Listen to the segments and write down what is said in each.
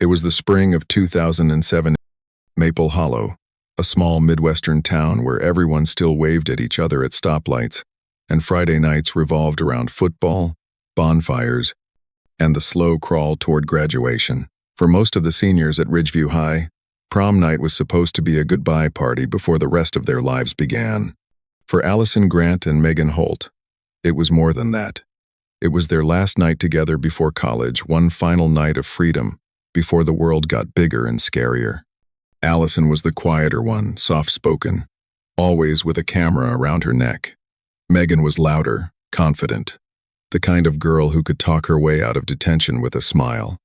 It was the spring of 2007, Maple Hollow, a small Midwestern town where everyone still waved at each other at stoplights, and Friday nights revolved around football, bonfires, and the slow crawl toward graduation. For most of the seniors at Ridgeview High, prom night was supposed to be a goodbye party before the rest of their lives began. For Allison Grant and Megan Holt, it was more than that. It was their last night together before college, one final night of freedom, before the world got bigger and scarier. Allison was the quieter one, soft-spoken, always with a camera around her neck. Megan was louder, confident, the kind of girl who could talk her way out of detention with a smile.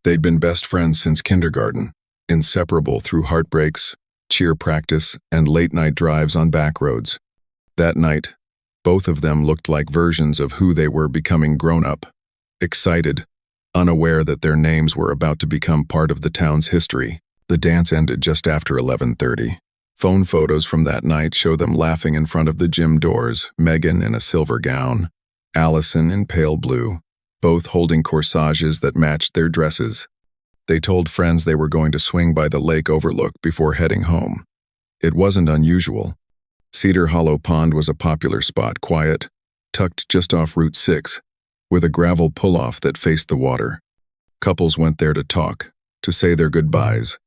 They'd been best friends since kindergarten, inseparable through heartbreaks, cheer practice, and late-night drives on back roads. That night, both of them looked like versions of who they were becoming grown up, excited, unaware that their names were about to become part of the town's history. The dance ended just after 11:30. Phone photos from that night show them laughing in front of the gym doors, Megan in a silver gown, Allison in pale blue, both holding corsages that matched their dresses. They told friends they were going to swing by the lake overlook before heading home. It wasn't unusual. Cedar Hollow Pond was a popular spot, quiet, tucked just off Route 6, with a gravel pull-off that faced the water. Couples went there to talk, to say their goodbyes,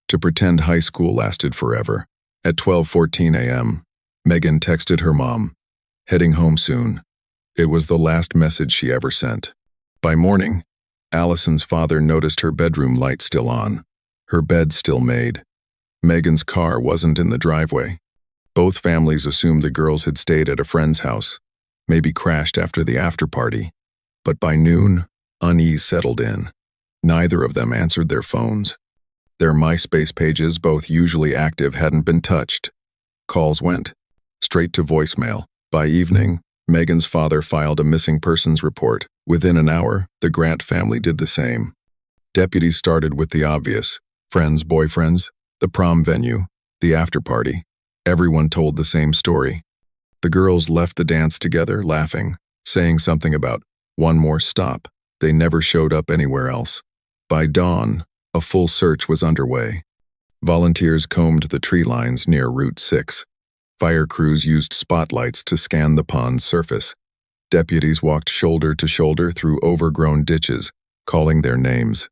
to pretend high school lasted forever. At 12:14 a.m., Megan texted her mom, heading home soon. It was the last message she ever sent. By morning, Allison's father noticed her bedroom light still on, her bed still made. Megan's car wasn't in the driveway. Both families assumed the girls had stayed at a friend's house, maybe crashed after the after-party. But by noon, unease settled in. Neither of them answered their phones. Their MySpace pages, both usually active, hadn't been touched. Calls went straight to voicemail. By evening, Megan's father filed a missing persons report. Within an hour, the Grant family did the same. Deputies started with the obvious: friends, boyfriends, the prom venue, the after-party. Everyone told the same story. The girls left the dance together, laughing, saying something about one more stop. They never showed up anywhere else. By dawn, a full search was underway. Volunteers combed the tree lines near Route 6. Fire crews used spotlights to scan the pond's surface. Deputies walked shoulder to shoulder through overgrown ditches, calling their names.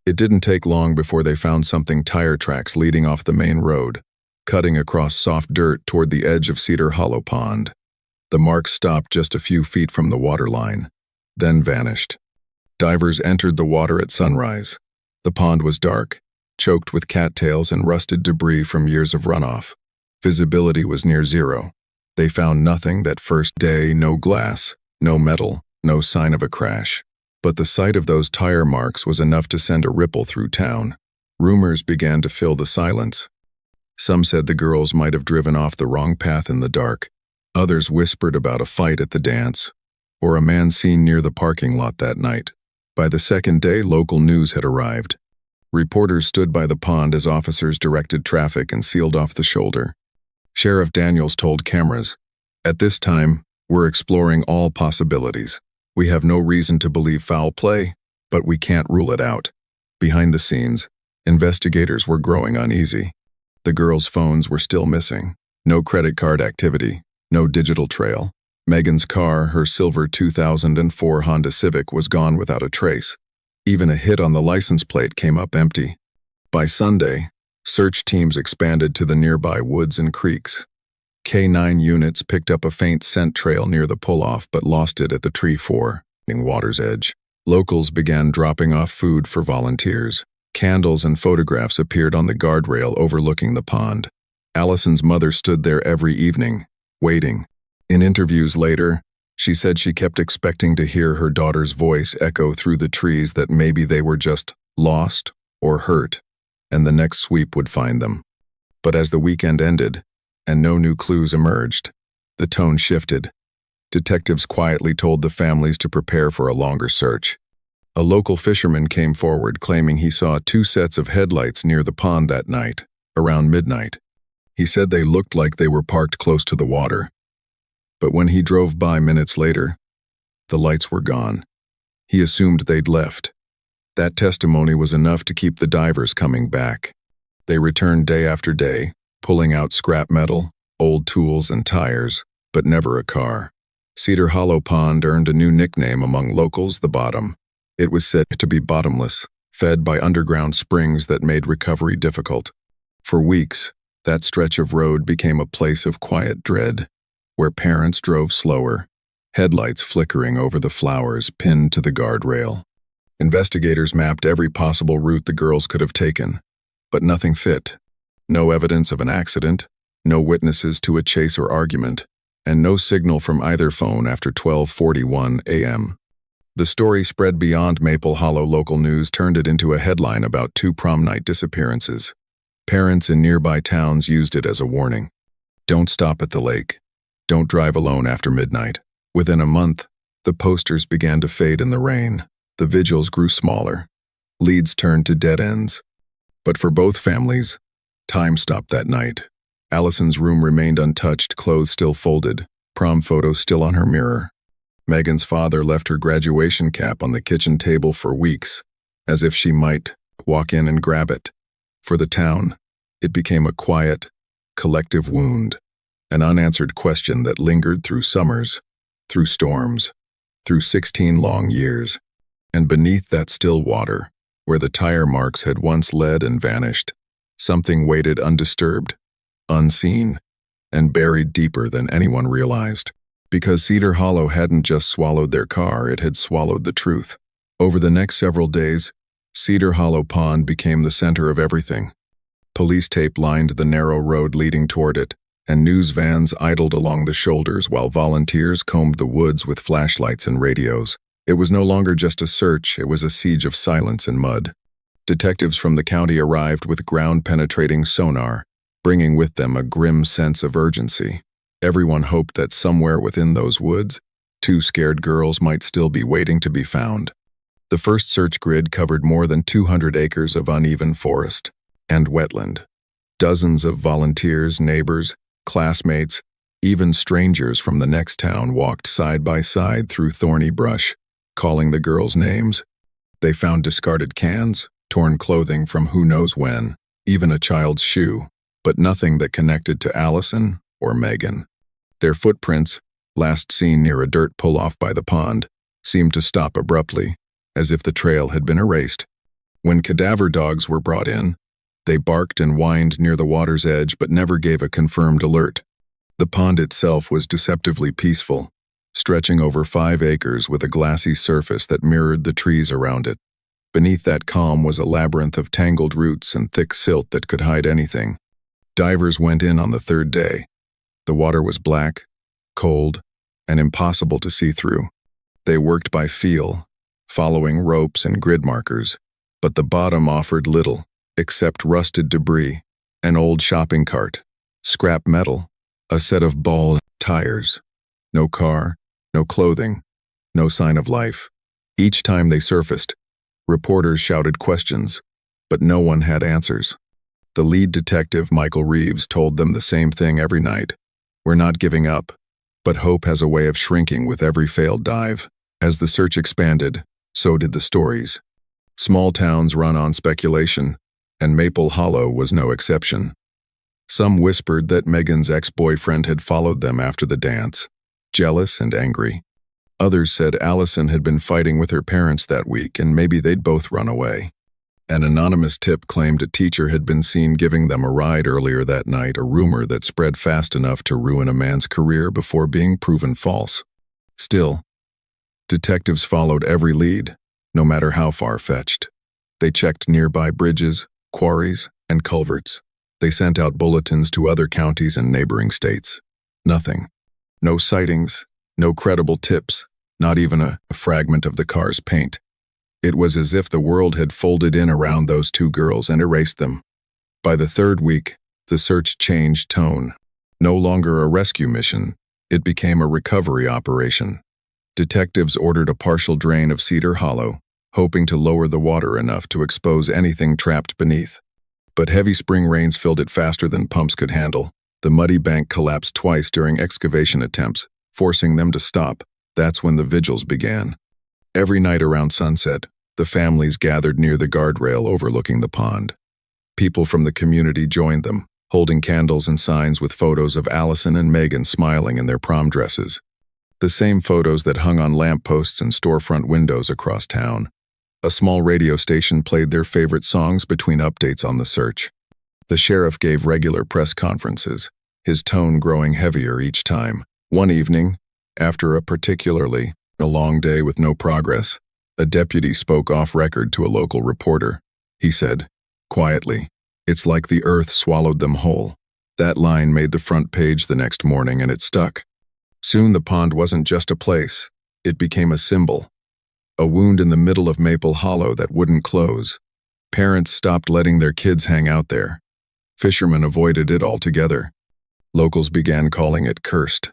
It didn't take long before they found something: tire tracks leading off the main road, cutting across soft dirt toward the edge of Cedar Hollow Pond. The marks stopped just a few feet from the waterline, then vanished. Divers entered the water at sunrise. The pond was dark, choked with cattails and rusted debris from years of runoff. Visibility was near zero. They found nothing that first day: no glass, no metal, no sign of a crash. But the sight of those tire marks was enough to send a ripple through town. Rumors began to fill the silence. Some said the girls might have driven off the wrong path in the dark. Others whispered about a fight at the dance, or a man seen near the parking lot that night. By the second day, local news had arrived. Reporters stood by the pond as officers directed traffic and sealed off the shoulder. Sheriff Daniels told cameras, "At this time, we're exploring all possibilities. We have no reason to believe foul play, but we can't rule it out." Behind the scenes, investigators were growing uneasy. The girls' phones were still missing. No credit card activity, no digital trail. Megan's car, her silver 2004 Honda Civic, was gone without a trace. Even a hit on the license plate came up empty. By Sunday, search teams expanded to the nearby woods and creeks. K-9 units picked up a faint scent trail near the pull-off but lost it at the tree ford water's edge. Locals began dropping off food for volunteers. Candles and photographs appeared on the guardrail overlooking the pond. Allison's mother stood there every evening, waiting. In interviews later, she said she kept expecting to hear her daughter's voice echo through the trees that maybe they were just lost or hurt, and the next sweep would find them. But as the weekend ended, and no new clues emerged, the tone shifted. Detectives quietly told the families to prepare for a longer search. A local fisherman came forward claiming he saw 2 sets of headlights near the pond that night, around midnight. He said they looked like they were parked close to the water. But when he drove by minutes later, the lights were gone. He assumed they'd left. That testimony was enough to keep the divers coming back. They returned day after day, pulling out scrap metal, old tools and tires, but never a car. Cedar Hollow Pond earned a new nickname among locals, the Bottom. It was said to be bottomless, fed by underground springs that made recovery difficult. For weeks, that stretch of road became a place of quiet dread, where parents drove slower, headlights flickering over the flowers pinned to the guardrail. Investigators mapped every possible route the girls could have taken, but nothing fit. No evidence of an accident, no witnesses to a chase or argument, and no signal from either phone after 12:41 a.m. The story spread beyond Maple Hollow. Local news turned it into a headline about 2 prom night disappearances. Parents in nearby towns used it as a warning. Don't stop at the lake. Don't drive alone after midnight. Within a month, the posters began to fade in the rain. The vigils grew smaller. Leads turned to dead ends. But for both families, time stopped that night. Allison's room remained untouched, clothes still folded, prom photos still on her mirror. Megan's father left her graduation cap on the kitchen table for weeks, as if she might walk in and grab it. For the town, it became a quiet, collective wound, an unanswered question that lingered through summers, through storms, through 16 long years. And beneath that still water, where the tire marks had once led and vanished, something waited undisturbed, unseen, and buried deeper than anyone realized. Because Cedar Hollow hadn't just swallowed their car, it had swallowed the truth. Over the next several days, Cedar Hollow Pond became the center of everything. Police tape lined the narrow road leading toward it, and news vans idled along the shoulders while volunteers combed the woods with flashlights and radios. It was no longer just a search, it was a siege of silence and mud. Detectives from the county arrived with ground-penetrating sonar, bringing with them a grim sense of urgency. Everyone hoped that somewhere within those woods, 2 scared girls might still be waiting to be found. The first search grid covered more than 200 acres of uneven forest and wetland. Dozens of volunteers, neighbors, classmates, even strangers from the next town walked side by side through thorny brush, calling the girls names. They found discarded cans, torn clothing from who knows when, even a child's shoe, but nothing that connected to Allison or Megan. Their footprints, last seen near a dirt pull-off by the pond, seemed to stop abruptly, as if the trail had been erased. When cadaver dogs were brought in, they barked and whined near the water's edge but never gave a confirmed alert. The pond itself was deceptively peaceful, stretching over 5 acres with a glassy surface that mirrored the trees around it. Beneath that calm was a labyrinth of tangled roots and thick silt that could hide anything. Divers went in on the 3rd day. The water was black, cold, and impossible to see through. They worked by feel, following ropes and grid markers, but the bottom offered little, except rusted debris, an old shopping cart, scrap metal, a set of bald tires. No car, no clothing, no sign of life. Each time they surfaced, reporters shouted questions, but no one had answers. The lead detective, Michael Reeves, told them the same thing every night. We're not giving up, but hope has a way of shrinking with every failed dive. As the search expanded, so did the stories. Small towns run on speculation, and Maple Hollow was no exception. Some whispered that Megan's ex-boyfriend had followed them after the dance, jealous and angry. Others said Allison had been fighting with her parents that week and maybe they'd both run away. An anonymous tip claimed a teacher had been seen giving them a ride earlier that night, a rumor that spread fast enough to ruin a man's career before being proven false. Still, detectives followed every lead, no matter how far-fetched. They checked nearby bridges, quarries, and culverts. They sent out bulletins to other counties and neighboring states. Nothing. No sightings, no credible tips, not even a fragment of the car's paint. It was as if the world had folded in around those 2 girls and erased them. By the 3rd week, the search changed tone. No longer a rescue mission, it became a recovery operation. Detectives ordered a partial drain of Cedar Hollow, hoping to lower the water enough to expose anything trapped beneath. But heavy spring rains filled it faster than pumps could handle. The muddy bank collapsed twice during excavation attempts, forcing them to stop. That's when the vigils began. Every night around sunset, The families gathered near the guardrail overlooking the pond. People from the community joined them, holding candles and signs with photos of Allison and Megan smiling in their prom dresses. The same photos that hung on lampposts and storefront windows across town. A small radio station played their favorite songs between updates on the search. The sheriff gave regular press conferences, his tone growing heavier each time. One evening, after a particularly long day with no progress, a deputy spoke off record to a local reporter. He said, quietly, "It's like the earth swallowed them whole." That line made the front page the next morning, and it stuck. Soon the pond wasn't just a place, it became a symbol. A wound in the middle of Maple Hollow that wouldn't close. Parents stopped letting their kids hang out there. Fishermen avoided it altogether. Locals began calling it cursed.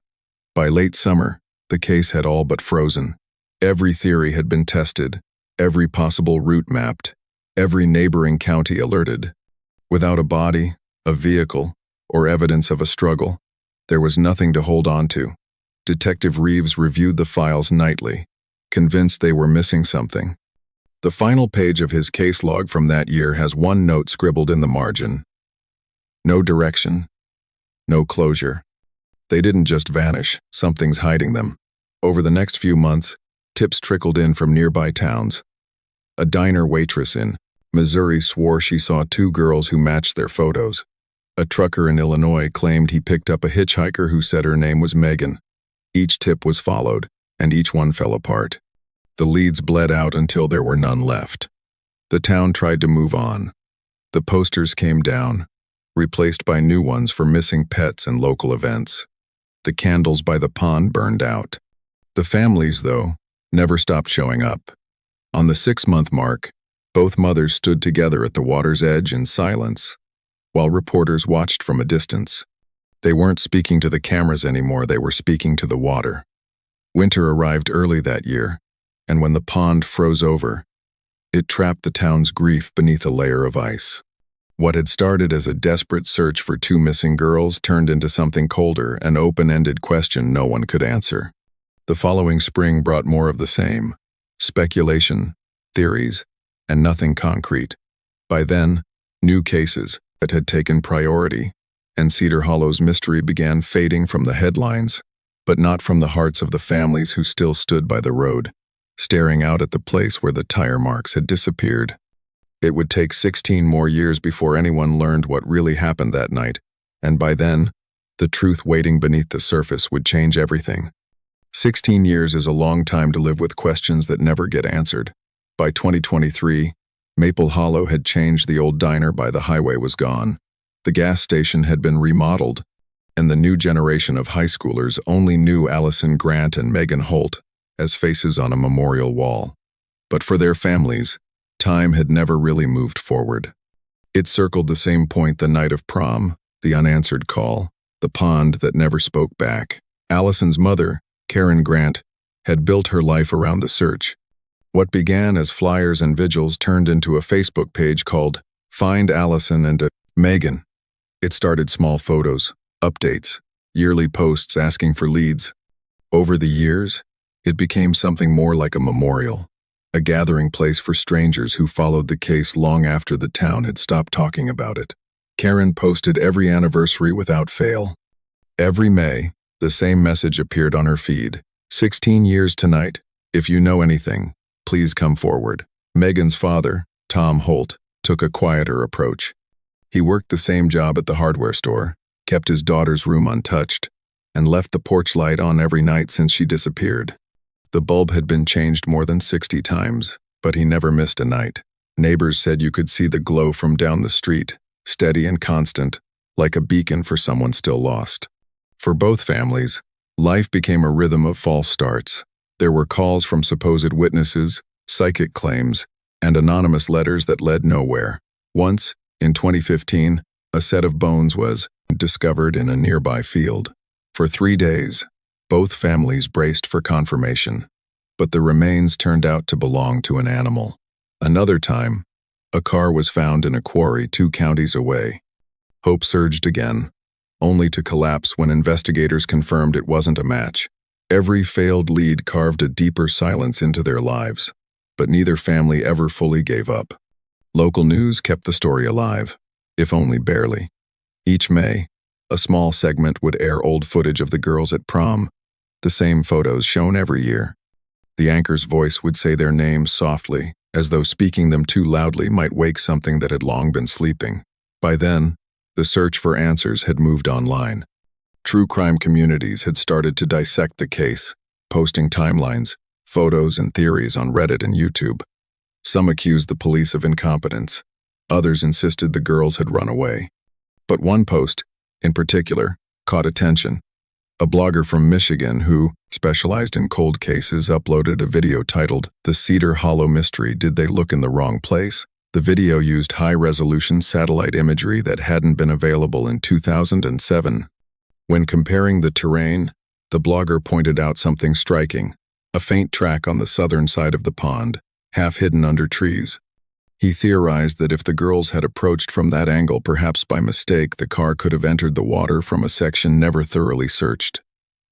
By late summer, the case had all but frozen. Every theory had been tested, every possible route mapped, every neighboring county alerted. Without a body, a vehicle, or evidence of a struggle, there was nothing to hold on to. Detective Reeves reviewed the files nightly, convinced they were missing something. The final page of his case log from that year has one note scribbled in the margin. No direction, no closure. They didn't just vanish, something's hiding them. Over the next few months, tips trickled in from nearby towns. A diner waitress in Missouri swore she saw two girls who matched their photos. A trucker in Illinois claimed he picked up a hitchhiker who said her name was Megan. Each tip was followed, and each one fell apart. The leads bled out until there were none left. The town tried to move on. The posters came down, replaced by new ones for missing pets and local events. The candles by the pond burned out. The families, though, never stopped showing up. On the 6-month mark, both mothers stood together at the water's edge in silence, while reporters watched from a distance. They weren't speaking to the cameras anymore, they were speaking to the water. Winter arrived early that year, and when the pond froze over, it trapped the town's grief beneath a layer of ice. What had started as a desperate search for two missing girls turned into something colder, an open-ended question no one could answer. The following spring brought more of the same: speculation, theories, and nothing concrete. By then, new cases that had taken priority, and Cedar Hollow's mystery began fading from the headlines, but not from the hearts of the families who still stood by the road, staring out at the place where the tire marks had disappeared. It would take 16 more years before anyone learned what really happened that night, and by then, the truth waiting beneath the surface would change everything. 16 years is a long time to live with questions that never get answered. By 2023, Maple Hollow had changed. The old diner by the highway was gone. The gas station had been remodeled, and the new generation of high schoolers only knew Allison Grant and Megan Holt as faces on a memorial wall. But for their families, time had never really moved forward. It circled the same point the night of prom, the unanswered call, the pond that never spoke back. Allison's mother, Karen Grant, had built her life around the search. What began as flyers and vigils turned into a Facebook page called Find Allison and Megan. It started small photos, updates, yearly posts asking for leads. Over the years, it became something more like a memorial, a gathering place for strangers who followed the case long after the town had stopped talking about it. Karen posted every anniversary without fail. Every May, the same message appeared on her feed. 16 years tonight. If you know anything, please come forward. Megan's father, Tom Holt, took a quieter approach. He worked the same job at the hardware store, kept his daughter's room untouched, and left the porch light on every night since she disappeared. The bulb had been changed more than 60 times, but he never missed a night. Neighbors said you could see the glow from down the street, steady and constant, like a beacon for someone still lost. For both families, life became a rhythm of false starts. There were calls from supposed witnesses, psychic claims, and anonymous letters that led nowhere. Once, in 2015, a set of bones was discovered in a nearby field. For 3 days, both families braced for confirmation, but the remains turned out to belong to an animal. Another time, a car was found in a quarry 2 counties away. Hope surged again, only to collapse when investigators confirmed it wasn't a match. Every failed lead carved a deeper silence into their lives. but neither family ever fully gave up. Local news kept the story alive, if only barely. Each May, a small segment would air old footage of the girls at prom, the same photos shown every year. The anchor's voice would say their names softly, as though speaking them too loudly might wake something that had long been sleeping. By then, the search for answers had moved online. True crime communities had started to dissect the case, posting timelines, photos, and theories on Reddit and YouTube. Some accused the police of incompetence. Others insisted the girls had run away. But one post, in particular, caught attention. A blogger from Michigan who specialized in cold cases uploaded a video titled, "The Cedar Hollow Mystery, Did They Look in the Wrong Place?" The video used high-resolution satellite imagery that hadn't been available in 2007. When comparing the terrain, the blogger pointed out something striking: a faint track on the southern side of the pond, half hidden under trees. He theorized that if the girls had approached from that angle, perhaps by mistake, the car could have entered the water from a section never thoroughly searched.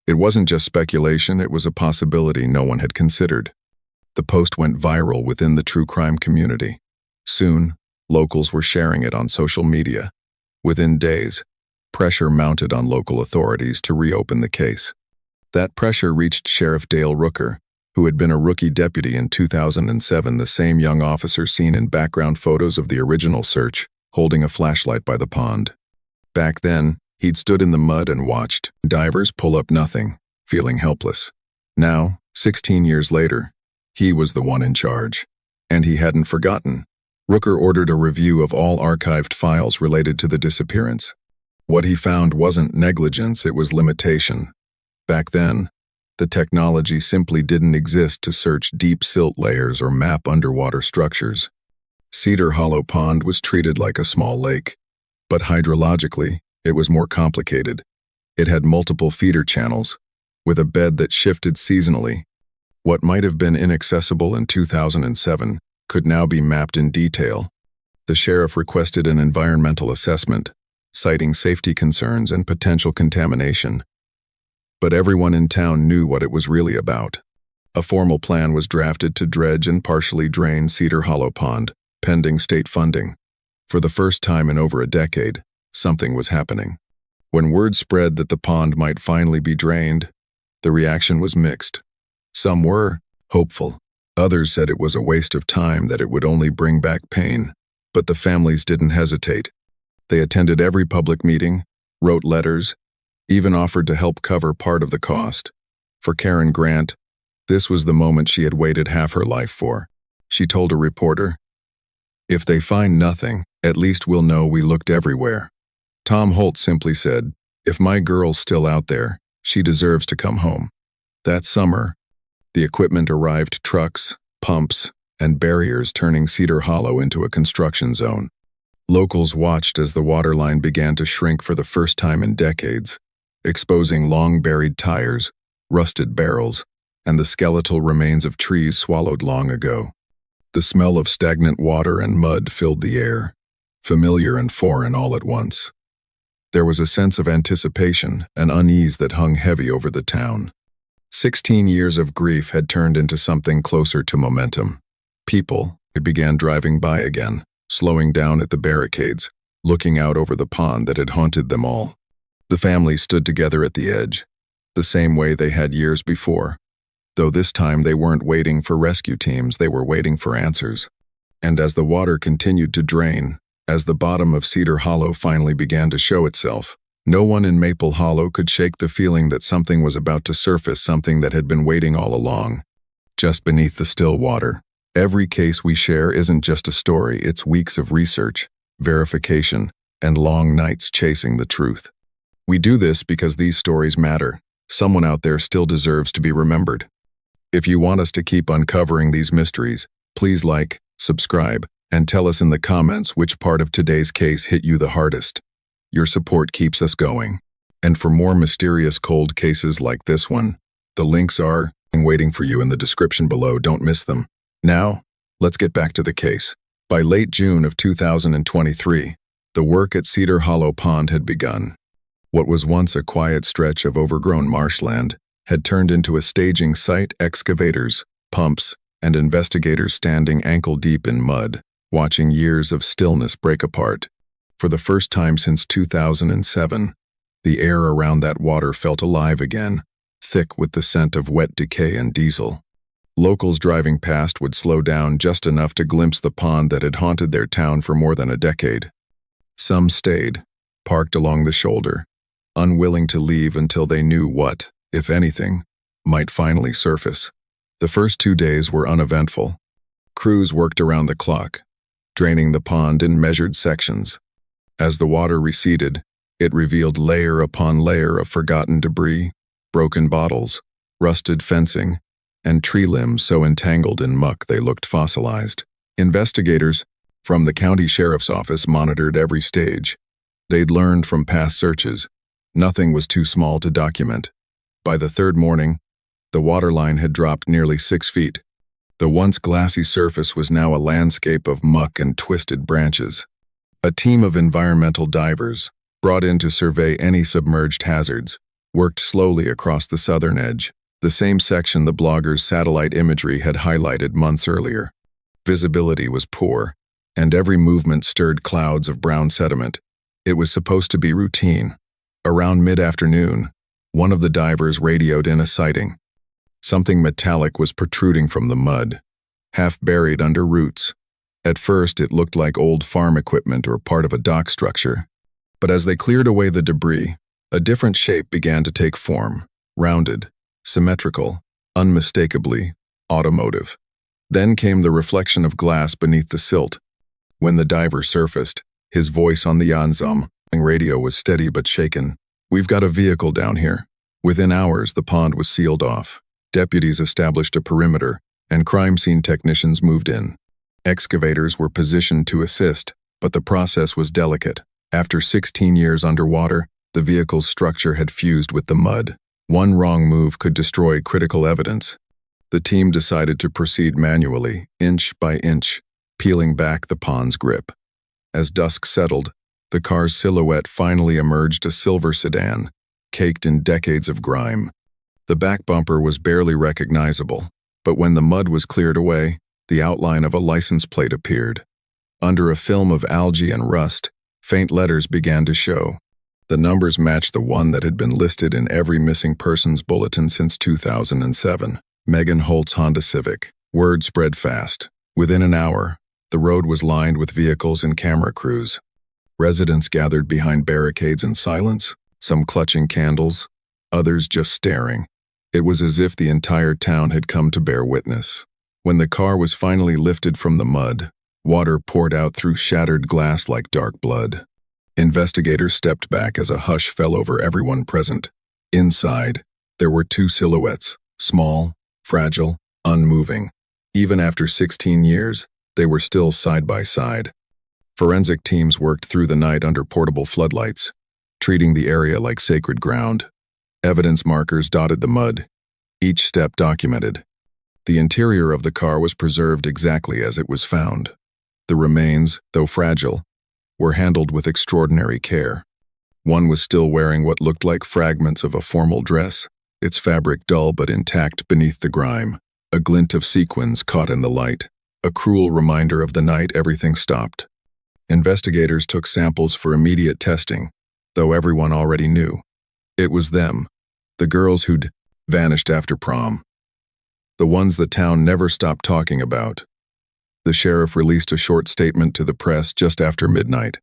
It wasn't just speculation, it was a possibility no one had considered. The post went viral within the true crime community. Soon, locals were sharing it on social media. Within days, pressure mounted on local authorities to reopen the case. That pressure reached Sheriff Dale Rooker, who had been a rookie deputy in 2007, the same young officer seen in background photos of the original search, holding a flashlight by the pond. Back then, he'd stood in the mud and watched divers pull up nothing, feeling helpless. Now, 16 years later, he was the one in charge. And he hadn't forgotten. Rooker ordered a review of all archived files related to the disappearance. What he found wasn't negligence, it was limitation. Back then, the technology simply didn't exist to search deep silt layers or map underwater structures. Cedar Hollow Pond was treated like a small lake, but hydrologically, it was more complicated. It had multiple feeder channels, with a bed that shifted seasonally. What might have been inaccessible in 2007 could now be mapped in detail. The sheriff requested an environmental assessment, citing safety concerns and potential contamination. But everyone in town knew what it was really about. A formal plan was drafted to dredge and partially drain Cedar Hollow Pond, pending state funding. For the first time in over a decade, something was happening. When word spread that the pond might finally be drained, the reaction was mixed. Some were hopeful. Others said it was a waste of time, that it would only bring back pain. But the families didn't hesitate. They attended every public meeting, wrote letters, even offered to help cover part of the cost. For Karen Grant, this was the moment she had waited half her life for. She told a reporter, "If they find nothing, at least we'll know we looked everywhere." Tom Holt simply said, "If my girl's still out there, she deserves to come home." That summer, the equipment arrived: trucks, pumps, and barriers, turning Cedar Hollow into a construction zone. Locals watched as the waterline began to shrink for the first time in decades, exposing long-buried tires, rusted barrels, and the skeletal remains of trees swallowed long ago. The smell of stagnant water and mud filled the air, familiar and foreign all at once. There was a sense of anticipation and unease that hung heavy over the town. 16 years of grief had turned into something closer to momentum. People began driving by again, slowing down at the barricades, looking out over the pond that had haunted them all. The families stood together at the edge, the same way they had years before. Though this time they weren't waiting for rescue teams, they were waiting for answers. And as the water continued to drain, as the bottom of Cedar Hollow finally began to show itself, no one in Maple Hollow could shake the feeling that something was about to surface, something that had been waiting all along, just beneath the still water. Every case we share isn't just a story, it's weeks of research, verification, and long nights chasing the truth. We do this because these stories matter. Someone out there still deserves to be remembered. If you want us to keep uncovering these mysteries, please like, subscribe, and tell us in the comments which part of today's case hit you the hardest. Your support keeps us going. And for more mysterious cold cases like this one, the links are waiting for you in the description below. Don't miss them. Now, let's get back to the case. By late June of 2023, the work at Cedar Hollow Pond had begun. What was once a quiet stretch of overgrown marshland had turned into a staging site: excavators, pumps, and investigators standing ankle-deep in mud, watching years of stillness break apart. For the first time since 2007, the air around that water felt alive again, thick with the scent of wet decay and diesel. Locals driving past would slow down just enough to glimpse the pond that had haunted their town for more than a decade. Some stayed, parked along the shoulder, unwilling to leave until they knew what, if anything, might finally surface. The first 2 days were uneventful. Crews worked around the clock, draining the pond in measured sections. As the water receded, it revealed layer upon layer of forgotten debris, broken bottles, rusted fencing, and tree limbs so entangled in muck they looked fossilized. Investigators from the county sheriff's office monitored every stage. They'd learned from past searches, nothing was too small to document. By the third morning, the waterline had dropped nearly 6 feet. The once glassy surface was now a landscape of muck and twisted branches. A team of environmental divers, brought in to survey any submerged hazards, worked slowly across the southern edge, the same section the blogger's satellite imagery had highlighted months earlier. Visibility was poor, and every movement stirred clouds of brown sediment. It was supposed to be routine. Around mid-afternoon, one of the divers radioed in a sighting. Something metallic was protruding from the mud, half buried under roots. At first, it looked like old farm equipment or part of a dock structure. But as they cleared away the debris, a different shape began to take form, rounded, symmetrical, unmistakably automotive. Then came the reflection of glass beneath the silt. When the diver surfaced, his voice on the Yanzom radio was steady but shaken. "We've got a vehicle down here." Within hours, the pond was sealed off. Deputies established a perimeter, and crime scene technicians moved in. Excavators were positioned to assist, but the process was delicate. After 16 years underwater, the vehicle's structure had fused with the mud. One wrong move could destroy critical evidence. The team decided to proceed manually, inch by inch, peeling back the pond's grip. As dusk settled, the car's silhouette finally emerged, a silver sedan, caked in decades of grime. The back bumper was barely recognizable, but when the mud was cleared away, the outline of a license plate appeared. Under a film of algae and rust, faint letters began to show. The numbers matched the one that had been listed in every missing persons bulletin since 2007. Megan Holt's Honda Civic. Word spread fast. Within an hour, the road was lined with vehicles and camera crews. Residents gathered behind barricades in silence, some clutching candles, others just staring. It was as if the entire town had come to bear witness. When the car was finally lifted from the mud, water poured out through shattered glass like dark blood. Investigators stepped back as a hush fell over everyone present. Inside, there were 2 silhouettes, small, fragile, unmoving. Even after 16 years, they were still side by side. Forensic teams worked through the night under portable floodlights, treating the area like sacred ground. Evidence markers dotted the mud, each step documented. The interior of the car was preserved exactly as it was found. The remains, though fragile, were handled with extraordinary care. One was still wearing what looked like fragments of a formal dress, its fabric dull but intact beneath the grime. A glint of sequins caught in the light, a cruel reminder of the night everything stopped. Investigators took samples for immediate testing, though everyone already knew. It was them, the girls who'd vanished after prom. The ones the town never stopped talking about. The sheriff released a short statement to the press just after midnight.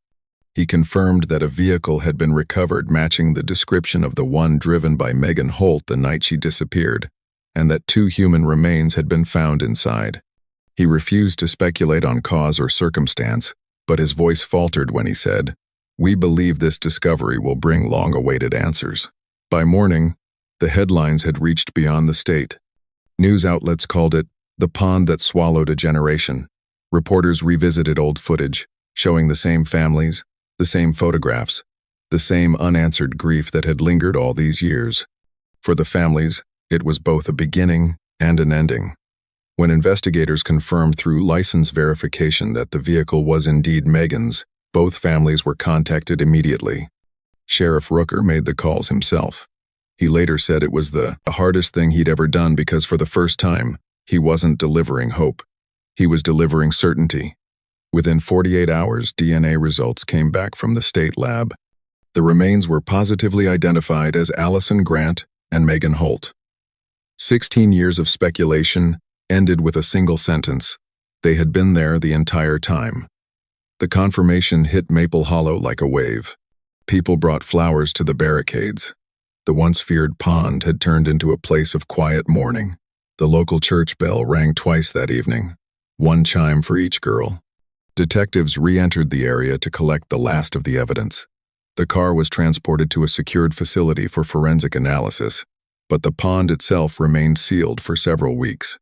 He confirmed that a vehicle had been recovered matching the description of the one driven by Megan Holt the night she disappeared, and that 2 human remains had been found inside. He refused to speculate on cause or circumstance, but his voice faltered when he said, "We believe this discovery will bring long-awaited answers." By morning, the headlines had reached beyond the state. News outlets called it the pond that swallowed a generation. Reporters revisited old footage, showing the same families, the same photographs, the same unanswered grief that had lingered all these years. For the families, it was both a beginning and an ending. When investigators confirmed through license verification that the vehicle was indeed Megan's, both families were contacted immediately. Sheriff Rooker made the calls himself. He later said it was the hardest thing he'd ever done because for the first time, He wasn't delivering hope. He was delivering certainty. Within 48 hours, DNA results came back from the state lab. The remains were positively identified as Allison Grant and Megan Holt. 16 years of speculation ended with a single sentence. They had been there the entire time. The confirmation hit Maple Hollow like a wave. People brought flowers to the barricades. The once feared pond had turned into a place of quiet mourning. The local church bell rang twice that evening, one chime for each girl. Detectives re-entered the area to collect the last of the evidence. The car was transported to a secured facility for forensic analysis, but the pond itself remained sealed for several weeks.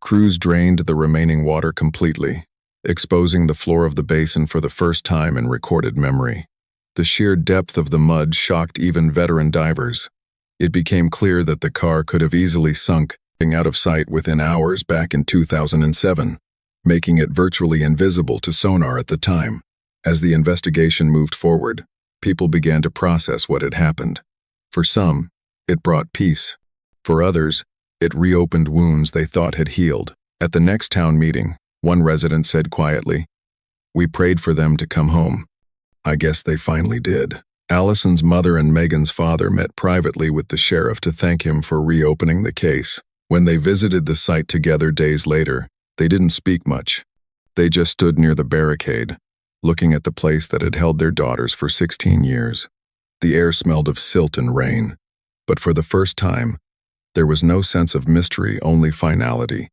Crews drained the remaining water completely, exposing the floor of the basin for the first time in recorded memory. The sheer depth of the mud shocked even veteran divers. It became clear that the car could have easily sunk, out of sight within hours back in 2007, making it virtually invisible to sonar at the time. As the investigation moved forward, people began to process what had happened. For some, it brought peace. For others, it reopened wounds they thought had healed. At the next town meeting, one resident said quietly, "We prayed for them to come home. I guess they finally did." Allison's mother and Megan's father met privately with the sheriff to thank him for reopening the case. When they visited the site together days later, they didn't speak much. They just stood near the barricade, looking at the place that had held their daughters for 16 years. The air smelled of silt and rain, but for the first time, there was no sense of mystery, only finality.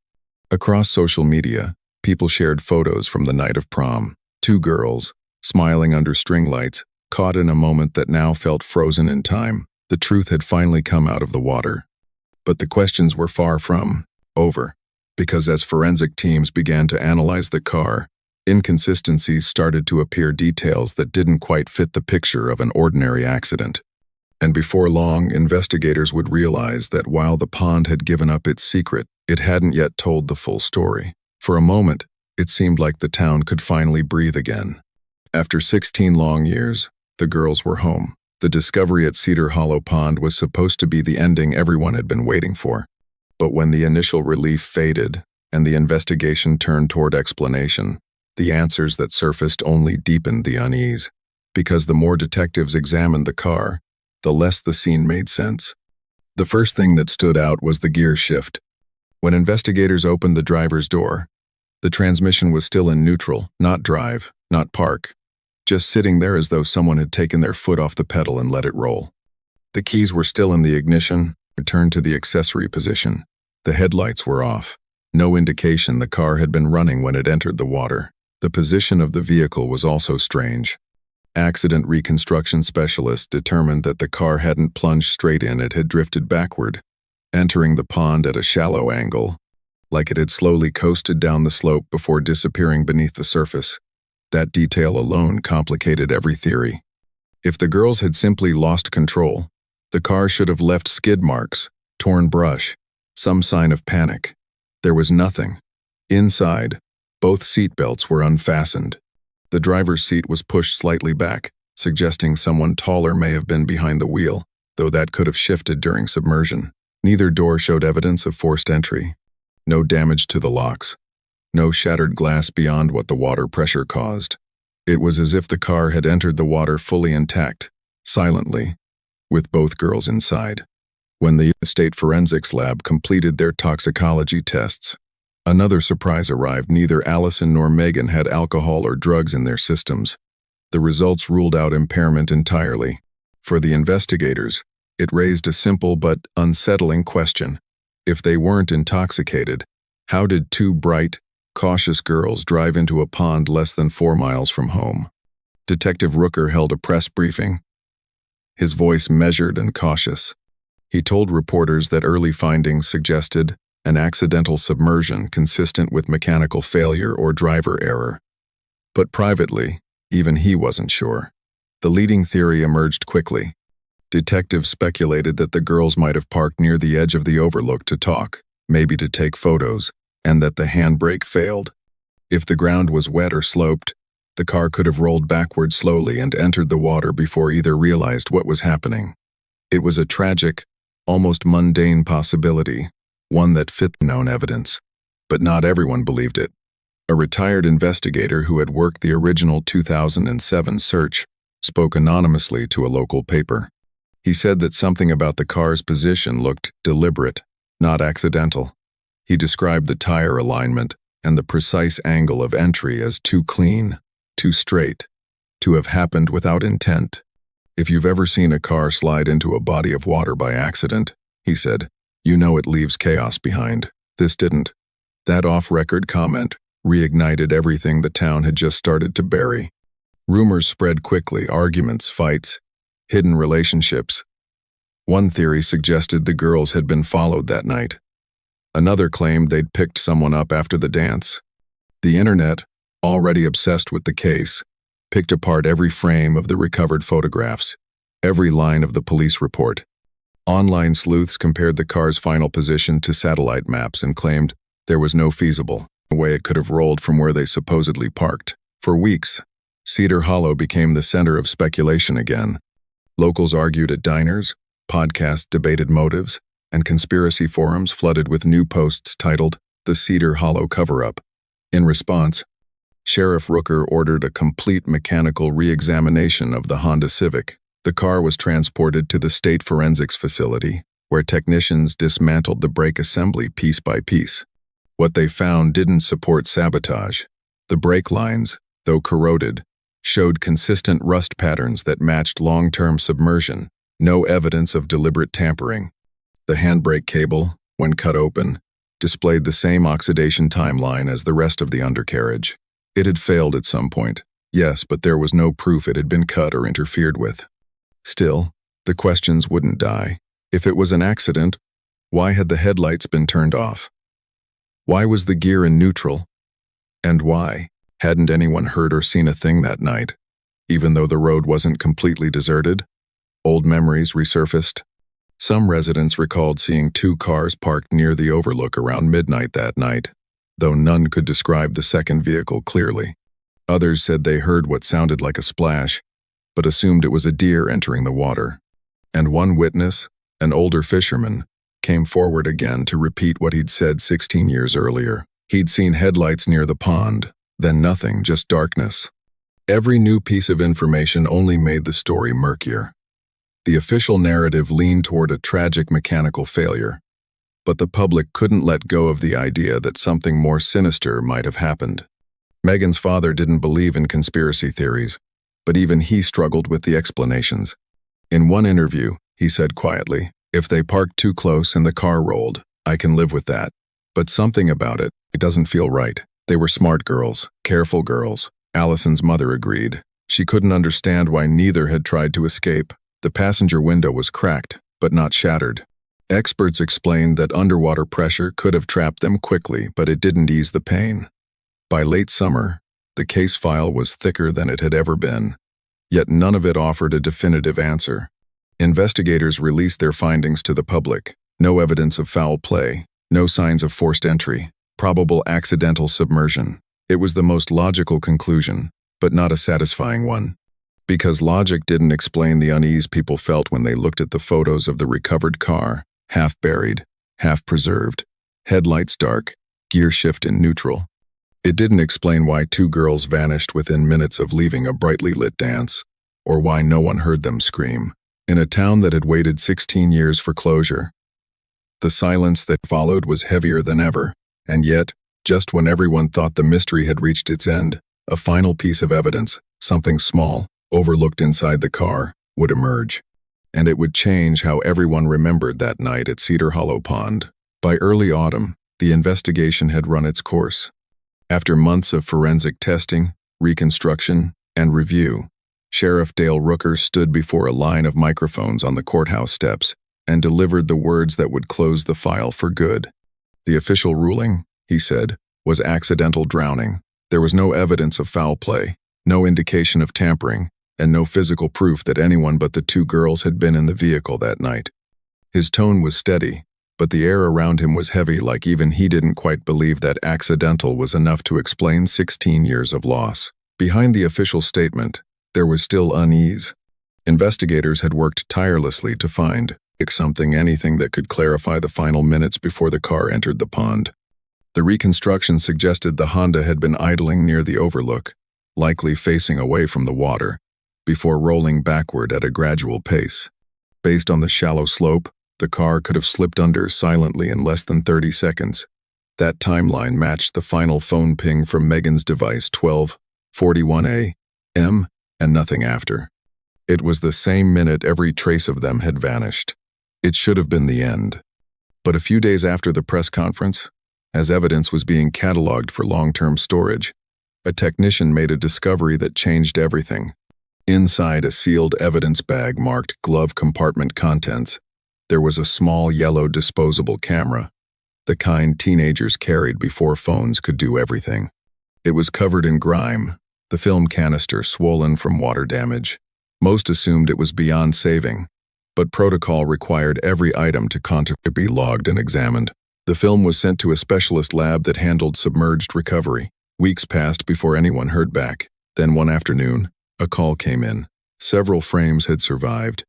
Across social media, people shared photos from the night of prom. Two girls, smiling under string lights, caught in a moment that now felt frozen in time. The truth had finally come out of the water. But the questions were far from over, because as forensic teams began to analyze the car, inconsistencies started to appear, details that didn't quite fit the picture of an ordinary accident. And before long, investigators would realize that while the pond had given up its secret, it hadn't yet told the full story. For a moment, it seemed like the town could finally breathe again. After 16 long years, the girls were home. The discovery at Cedar Hollow Pond was supposed to be the ending everyone had been waiting for. But when the initial relief faded and the investigation turned toward explanation, the answers that surfaced only deepened the unease. Because the more detectives examined the car, the less the scene made sense. The first thing that stood out was the gear shift. When investigators opened the driver's door, the transmission was still in neutral, not drive, not park, just sitting there as though someone had taken their foot off the pedal and let it roll. The keys were still in the ignition, returned to the accessory position. The headlights were off. No indication the car had been running when it entered the water. The position of the vehicle was also strange. Accident reconstruction specialists determined that the car hadn't plunged straight in, it had drifted backward, entering the pond at a shallow angle, like it had slowly coasted down the slope before disappearing beneath the surface. That detail alone complicated every theory. If the girls had simply lost control, the car should have left skid marks, torn brush, some sign of panic. There was nothing. Inside, both seatbelts were unfastened. The driver's seat was pushed slightly back, suggesting someone taller may have been behind the wheel, though that could have shifted during submersion. Neither door showed evidence of forced entry. No damage to the locks. No shattered glass beyond what the water pressure caused. It was as if the car had entered the water fully intact, silently, with both girls inside. When the state forensics lab completed their toxicology tests, another surprise arrived. Neither Allison nor Megan had alcohol or drugs in their systems. The results ruled out impairment entirely. For the investigators, it raised a simple but unsettling question. If they weren't intoxicated, how did two bright, cautious girls drive into a pond less than 4 miles from home? Detective Rooker held a press briefing, his voice measured and cautious. He told reporters that early findings suggested an accidental submersion consistent with mechanical failure or driver error. But privately, even he wasn't sure. The leading theory emerged quickly. Detectives speculated that the girls might have parked near the edge of the overlook to talk, maybe to take photos, and that the handbrake failed. If the ground was wet or sloped, the car could have rolled backward slowly and entered the water before either realized what was happening. It was a tragic, almost mundane possibility, one that fit known evidence. But not everyone believed it. A retired investigator who had worked the original 2007 search spoke anonymously to a local paper. He said that something about the car's position looked deliberate, not accidental. He described the tire alignment and the precise angle of entry as too clean, too straight, to have happened without intent. If you've ever seen a car slide into a body of water by accident, he said, you know it leaves chaos behind. This didn't. That off-record comment reignited everything the town had just started to bury. Rumors spread quickly, arguments, fights, hidden relationships. One theory suggested the girls had been followed that night. Another claimed they'd picked someone up after the dance. The internet, already obsessed with the case, picked apart every frame of the recovered photographs, every line of the police report. Online sleuths compared the car's final position to satellite maps and claimed there was no feasible way it could have rolled from where they supposedly parked. For weeks, Cedar Hollow became the center of speculation again. Locals argued at diners, podcasts debated motives, and conspiracy forums flooded with new posts titled The Cedar Hollow Cover-Up. In response, Sheriff Rooker ordered a complete mechanical re-examination of the Honda Civic. The car was transported to the state forensics facility, where technicians dismantled the brake assembly piece by piece. What they found didn't support sabotage. The brake lines, though corroded, showed consistent rust patterns that matched long-term submersion, no evidence of deliberate tampering. The handbrake cable, when cut open, displayed the same oxidation timeline as the rest of the undercarriage. It had failed at some point, yes, but there was no proof it had been cut or interfered with. Still, the questions wouldn't die. If it was an accident, why had the headlights been turned off? Why was the gear in neutral? And why hadn't anyone heard or seen a thing that night, even though the road wasn't completely deserted? Old memories resurfaced. Some residents recalled seeing two cars parked near the overlook around midnight that night, though none could describe the second vehicle clearly. Others said they heard what sounded like a splash, but assumed it was a deer entering the water. And one witness, an older fisherman, came forward again to repeat what he'd said 16 years earlier. He'd seen headlights near the pond, then nothing, just darkness. Every new piece of information only made the story murkier. The official narrative leaned toward a tragic mechanical failure, but the public couldn't let go of the idea that something more sinister might have happened. Megan's father didn't believe in conspiracy theories, but even he struggled with the explanations. In one interview, he said quietly, "If they parked too close and the car rolled, I can live with that. But something about it doesn't feel right." They were smart girls, careful girls. Allison's mother agreed. She couldn't understand why neither had tried to escape. The passenger window was cracked, but not shattered. Experts explained that underwater pressure could have trapped them quickly, but it didn't ease the pain. By late summer, the case file was thicker than it had ever been, yet none of it offered a definitive answer. Investigators released their findings to the public. No evidence of foul play, no signs of forced entry, probable accidental submersion. It was the most logical conclusion, but not a satisfying one. Because logic didn't explain the unease people felt when they looked at the photos of the recovered car, half buried, half preserved, headlights dark, gear shift in neutral. It didn't explain why two girls vanished within minutes of leaving a brightly lit dance, or why no one heard them scream. In a town that had waited 16 years for closure, the silence that followed was heavier than ever, and yet, just when everyone thought the mystery had reached its end, a final piece of evidence, something small, overlooked inside the car, would emerge. And it would change how everyone remembered that night at Cedar Hollow Pond. By early autumn, the investigation had run its course. After months of forensic testing, reconstruction, and review, Sheriff Dale Rooker stood before a line of microphones on the courthouse steps and delivered the words that would close the file for good. The official ruling, he said, was accidental drowning. There was no evidence of foul play, no indication of tampering, and no physical proof that anyone but the two girls had been in the vehicle that night. His tone was steady, but the air around him was heavy, like even he didn't quite believe that accidental was enough to explain 16 years of loss. Behind the official statement, there was still unease. Investigators had worked tirelessly to find anything that could clarify the final minutes before the car entered the pond. The reconstruction suggested the Honda had been idling near the overlook, likely facing away from the water, before rolling backward at a gradual pace. Based on the shallow slope, the car could have slipped under silently in less than 30 seconds. That timeline matched the final phone ping from Megan's device 12:41 a.m. and nothing after. It was the same minute every trace of them had vanished. It should have been the end. But a few days after the press conference, as evidence was being cataloged for long-term storage, a technician made a discovery that changed everything. Inside a sealed evidence bag marked glove compartment contents, there was a small yellow disposable camera, the kind teenagers carried before phones could do everything. It was covered in grime, the film canister swollen from water damage. Most assumed it was beyond saving, but protocol required every item to be logged and examined. The film was sent to a specialist lab that handled submerged recovery. Weeks passed before anyone heard back. Then one afternoon, a call came in. Several frames had survived.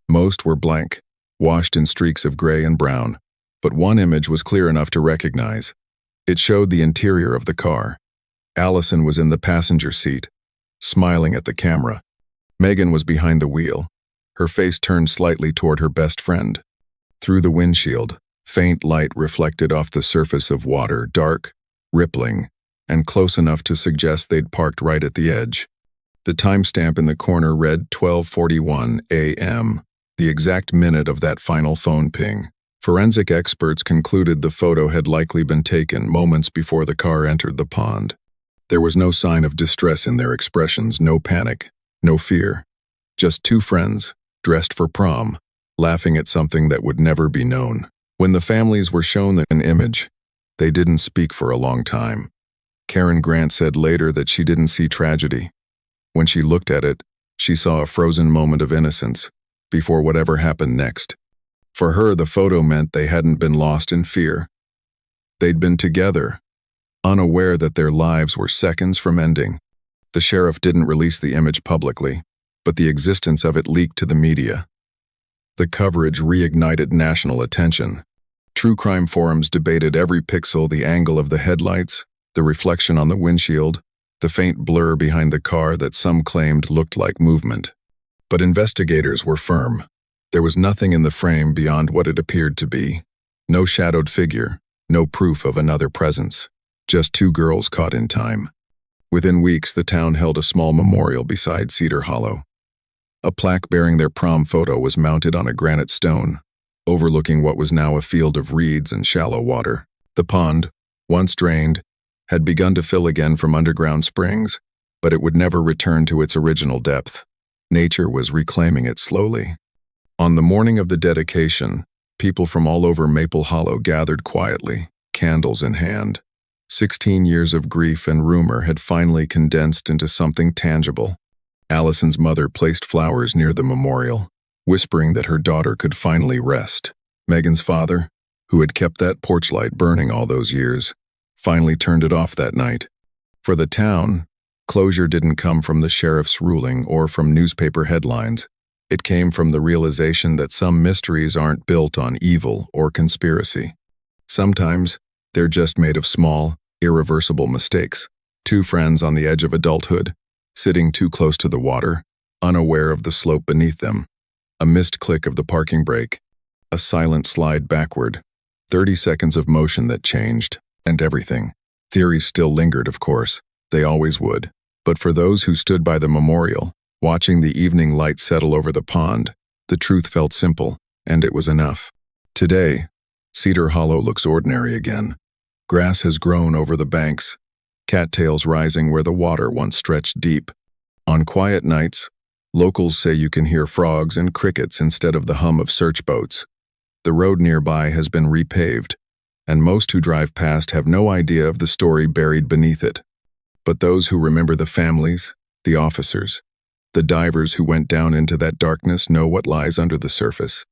Most were blank, washed in streaks of gray and brown, but one image was clear enough to recognize. It showed the interior of the car. Allison was in the passenger seat, smiling at the camera. Megan was behind the wheel, her face turned slightly toward her best friend. Through the windshield, faint light reflected off the surface of water, dark, rippling, and close enough to suggest they'd parked right at the edge. The timestamp in the corner read 12:41 a.m., the exact minute of that final phone ping. Forensic experts concluded the photo had likely been taken moments before the car entered the pond. There was no sign of distress in their expressions, no panic, no fear. Just two friends, dressed for prom, laughing at something that would never be known. When the families were shown an image, they didn't speak for a long time. Karen Grant said later that she didn't see tragedy. When she looked at it, she saw a frozen moment of innocence before whatever happened next. For her, the photo meant they hadn't been lost in fear. They'd been together, unaware that their lives were seconds from ending. The sheriff didn't release the image publicly, but the existence of it leaked to the media. The coverage reignited national attention. True crime forums debated every pixel, the angle of the headlights, the reflection on the windshield, the faint blur behind the car that some claimed looked like movement. But investigators were firm. There was nothing in the frame beyond what it appeared to be. No shadowed figure, no proof of another presence. Just two girls caught in time. Within weeks, the town held a small memorial beside Cedar Hollow. A plaque bearing their prom photo was mounted on a granite stone, overlooking what was now a field of reeds and shallow water. The pond, once drained, had begun to fill again from underground springs, but it would never return to its original depth. Nature was reclaiming it slowly. On the morning of the dedication, people from all over Maple Hollow gathered quietly, candles in hand. 16 years of grief and rumor had finally condensed into something tangible. Allison's mother placed flowers near the memorial, whispering that her daughter could finally rest. Megan's father, who had kept that porch light burning all those years, finally turned it off that night. For the town, closure didn't come from the sheriff's ruling or from newspaper headlines. It came from the realization that some mysteries aren't built on evil or conspiracy. Sometimes, they're just made of small, irreversible mistakes. Two friends on the edge of adulthood, sitting too close to the water, unaware of the slope beneath them. A missed click of the parking brake. A silent slide backward. 30 seconds of motion that changed, and everything. Theories still lingered, of course. They always would. But for those who stood by the memorial, watching the evening light settle over the pond, the truth felt simple, and it was enough. Today, Cedar Hollow looks ordinary again. Grass has grown over the banks, cattails rising where the water once stretched deep. On quiet nights, locals say you can hear frogs and crickets instead of the hum of search boats. The road nearby has been repaved, and most who drive past have no idea of the story buried beneath it. But those who remember the families, the officers, the divers who went down into that darkness know what lies under the surface.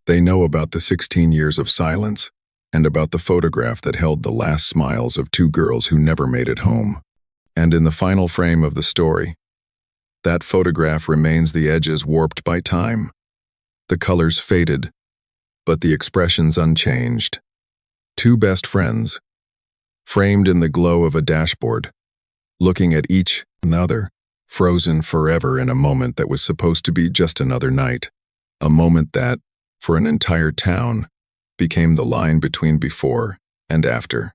They know about the 16 years of silence, and about the photograph that held the last smiles of two girls who never made it home. And in the final frame of the story, that photograph remains, the edges warped by time. The colors faded, but the expressions unchanged. Two best friends, framed in the glow of a dashboard, looking at each another, frozen forever in a moment that was supposed to be just another night, a moment that, for an entire town, became the line between before and after.